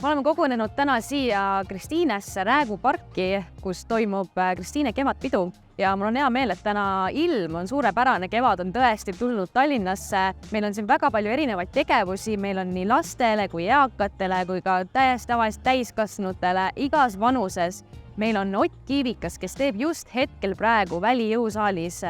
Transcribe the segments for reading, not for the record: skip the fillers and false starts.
Me oleme kogunenud täna siia Kristiinesse Räägu parki, kus toimub Kristiine kevadpidu ja mul on hea meel, et täna ilm on suurepärane, kevad on tõesti tulnud Tallinnasse. Meil on siin väga palju erinevaid tegevusi, meil on nii lastele kui eakatele kui ka täiesti tavalist täiskasvanutele igas vanuses. Meil on Ott Kiivikas, kes teeb just hetkel praegu välijõusaalis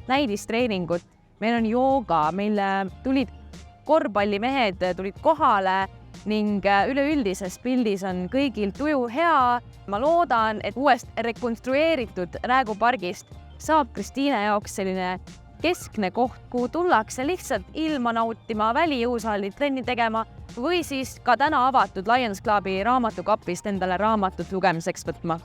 näidistreeningut. Meil on jooga, meil tulid korvpallimehed tulid kohale ning üleüldises pildis on kõigil tuju hea. Ma loodan, et uuest rekonstrueeritud Räägu pargist saab Kristiine jaoks selline keskne koht, kuhu tullakse lihtsalt ilma nautima, välijõusaali trenni tegema või siis ka täna avatud Lions Clubi raamatukapist endale raamatut lugemiseks võtma.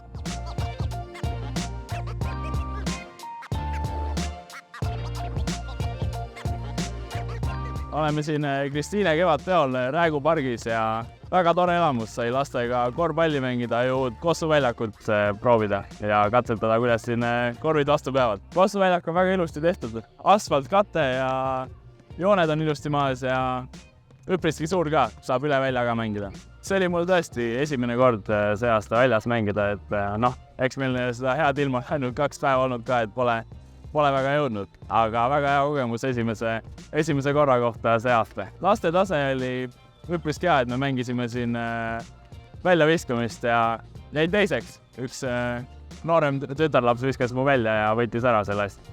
Oleme siin Kristiine kevadpeol Räägu pargis ja väga tore elamus, sai lastega korvpalli mängida, jõud kossuväljakut proovida ja katsetada, kuidas siin korvid vastu peavad. Kossuväljak on väga ilusti tehtud, asfaltkate ja jooned on ilusti maas ja üpriski suur ka, saab üle välja ka mängida. See oli mul tõesti esimene kord see aasta väljas mängida, et eks meil seda head ilma ainult 2 päeva olnud ka, et pole väga jõudnud, aga väga hea kogemus esimese korra kohta see aasta. Laste tase oli üpriski hea, et me mängisime siin väljaviskamist ja jäin teiseks. Üks noorem tütarlaps viskas mu välja ja võttis ära selle asja.